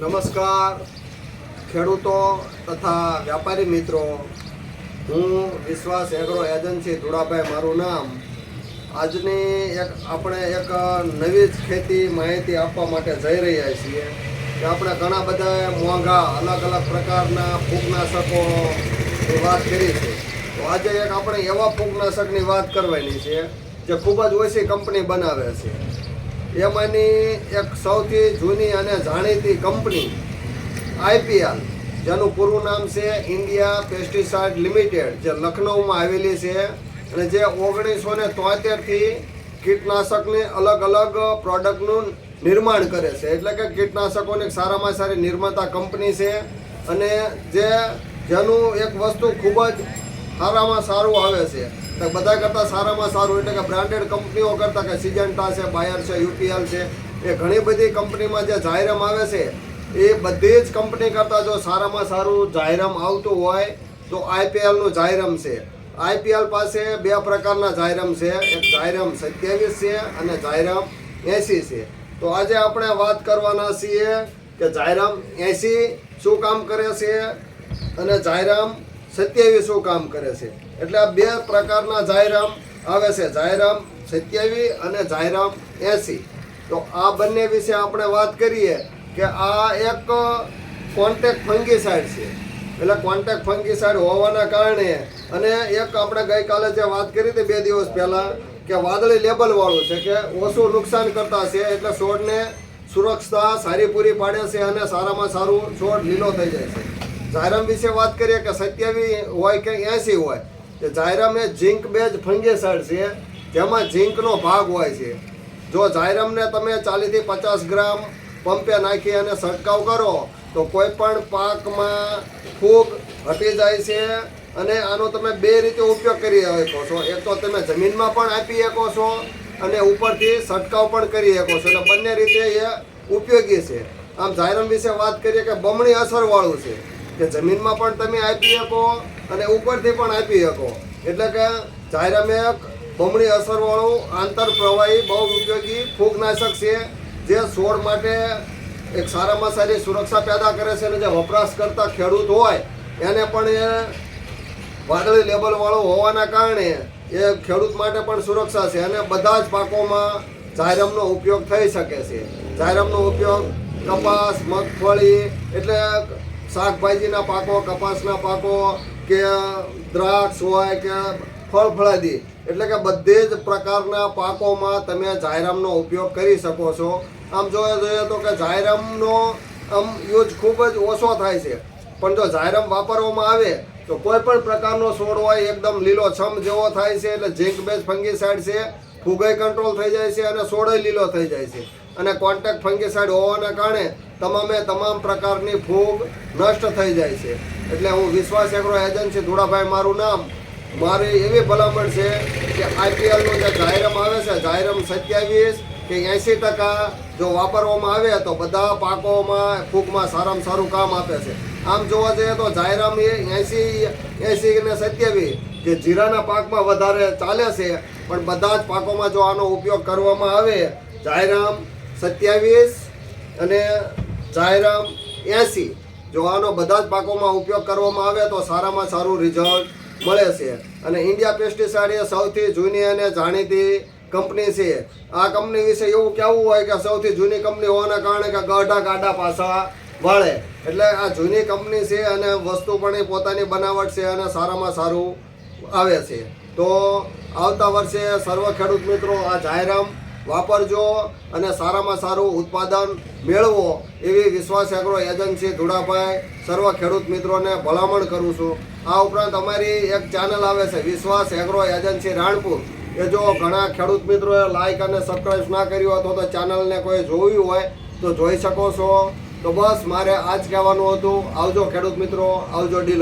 નમસ્કાર ખેડૂતો તથા વ્યાપારી મિત્રો, હું વિશ્વાસ એગ્રો એજન્સી ધુડાભાઈ મારું નામ. આજની આપણે એક નવી જ ખેતી માહિતી આપવા માટે જઈ રહ્યા છીએ કે આપણે ઘણા બધા મોંઘા અલગ અલગ પ્રકારના ફૂગનાશકોની વાત કરી છે. તો આજે એક આપણે એવા ફૂગનાશકની વાત કરવાની છે જે ખૂબ જ ઓછી કંપની બનાવે છે. એમાંની એક સૌથી જૂની અને જાણીતી કંપની IPL, જેનું પૂરું નામ છે ઇન્ડિયા પેસ્ટિસાઇડ લિમિટેડ, જે લખનૌમાં આવેલી છે અને જે 1973થી કીટનાશકની અલગ અલગ પ્રોડક્ટનું નિર્માણ કરે છે. એટલે કે કીટનાશકોની સારામાં સારી નિર્માતા કંપની છે અને જેનું એક વસ્તુ ખૂબ જ સારામાં સારું આવે છે. બધા કરતાં સારામાં સારું એટલે કે બ્રાન્ડેડ કંપનીઓ કરતાં કે સિજન્ટા છે, બાયર છે, UPL છે, એ ઘણી બધી કંપનીમાં જે જાયરમ આવે છે એ બધી જ કંપની કરતાં જો સારામાં સારું જાયરમ આવતું હોય તો IPLનું જાયરમ છે. IPL પાસે બે પ્રકારના જાયરમ છે, એક જાયરમ 27 છે અને જાયરમ 80 છે. તો આજે આપણે વાત કરવાના છીએ કે જાયરમ 80 શું કામ કરે છે અને જાયરમ 27 શું કામ કરે છે. એટલે આ બે પ્રકારના જાયરમ આવે છે, જાયરમ 27 અને જાયરમ 80. તો આ બંને વિશે આપણે વાત કરીએ કે આ એક કોન્ટેક્ટ ફંગીસાઇડ છે. એટલે કોન્ટેક્ટ ફંગીસાઇડ હોવાના કારણે અને એક આપણે ગઈકાલે જે વાત કરી હતી 2 દિવસ પહેલાં કે વાદળી લેબલવાળું છે કે ઓછું નુકસાન કરતા છે, એટલે છોડને સુરક્ષા સારી પૂરી પાડે છે અને સારામાં સારું છોડ લીલો થઈ જાય છે. જાયરમ વિશે વાત કરીએ કે 27 હોય કે 80 હોય, કે જાયરમ એ ઝીંક બેઝ ફંગીસાઇડ છે, જેમાં ઝીંકનો ભાગ હોય છે. જો જાયરમને તમે 40 થી 50 ગ્રામ પંપે નાખી અને છંટકાવ કરો તો કોઈ પણ પાકમાં ફૂગ હટી જાય છે. અને આનો તમે બે રીતે ઉપયોગ કરી શકો છો. એક તો તમે જમીનમાં પણ આપી શકો છો અને ઉપરથી છંટકાવ પણ કરી શકો છો. એટલે બંને રીતે એ ઉપયોગી છે. આમ જાયરમ વિશે વાત કરીએ કે બમણી અસરવાળું છે, કે જમીનમાં પણ તમે આપી શકો અને ઉપરથી પણ આપી શકો. એટલે કે જાયરમ એક બમણી અસરવાળું આંતરપ્રવાહી બહુ ઉપયોગી ફૂગનાશક છે, જે છોડ માટે એક સારામાં સારી સુરક્ષા પેદા કરે છે. અને જે વપરાશ કરતા ખેડૂત હોય એને પણ એ વાદળી લેબલવાળું હોવાના કારણે એ ખેડૂત માટે પણ સુરક્ષા છે. અને બધા જ પાકોમાં જાયરમનો ઉપયોગ થઈ શકે છે. જાયરમનો ઉપયોગ કપાસ, મગફળી, એટલે શાકભાજીના પાકો, કપાસના પાકો કે દ્રાક્ષ હોય કે ફળફળાદી, એટલે કે બધી જ પ્રકારના પાકોમાં તમે જાયરમનો ઉપયોગ કરી શકો છો. આમ જોવા જોઈએ તો કે જાયરમનો યુઝ ખૂબ જ ઓછો થાય છે, પણ જો જાયરમ વાપરવામાં આવે તો કોઈ પણ પ્રકારનો છોડ હોય એકદમ લીલો છમ જેવો થાય છે. એટલે ઝીંક બેઝ ફંગીસાઇડ છે, ફૂગય કંટ્રોલ થઈ જાય છે અને છોડય લીલો થઈ જાય છે. અને કોન્ટેક્ટ ફંગીસાઇડ હોવાના કારણે તમામ પ્રકારની ફૂગ નષ્ટ થઈ જાય છે. એટલે હું વિશ્વાસ એગ્રો એજન્સી ધુડાભાઈ મારું નામ, મારી એવી ભલામણ છે કે IPLનું જે જાયરમ આવે છે, જાયરમ 27 કે 80% જો વાપરવામાં આવે તો બધા પાકોમાં ફૂગમાં સારામાં સારું કામ આપે છે. આમ જોવા જઈએ તો જાયરમ એ 80 અને 27 જે જીરાના પાકમાં વધારે ચાલે છે, પણ બધા જ પાકોમાં જો આનો ઉપયોગ કરવામાં આવે, જાયરમ 27 અને જાયરમ 80 જો આનો બધા જ પાકોમાં ઉપયોગ કરવામાં આવે તો સારામાં સારું રિઝલ્ટ મળે છે. અને ઇન્ડિયા પેસ્ટિસાઇડ એ સૌથી જૂની અને જાણીતી કંપની છે. આ કંપની વિશે એવું કહેવું હોય કે સૌથી જૂની કંપની હોવાના કારણે કે ગઢા ગાડા પાછા વાળે. એટલે આ જૂની કંપની છે અને વસ્તુ પણ એ પોતાની બનાવટ છે અને સારામાં સારું આવે છે. તો આવતા વર્ષે સર્વ ખેડૂત મિત્રો આ જાયરમ વાપરજો અને સારામાં સારું ઉત્પાદન મેળવો એવી વિશ્વાસ એગ્રો એજન્સી ધુડાભાઈ સર્વ ખેડૂત મિત્રોને ભલામણ કરું છું. આ ઉપરાંત અમારી એક ચેનલ આવે છે વિશ્વાસ એગ્રો એજન્સી રાણપુર, એ જો ઘણા ખેડૂત મિત્રોએ લાઇક અને સબસ્ક્રાઈબ ના કર્યું હતો તો ચેનલને કોઈ જોયું હોય તો જોઈ શકો છો. તો બસ મારે આ જ કહેવાનું હતું. આવજો ખેડૂત મિત્રો, આવજો ડીલર.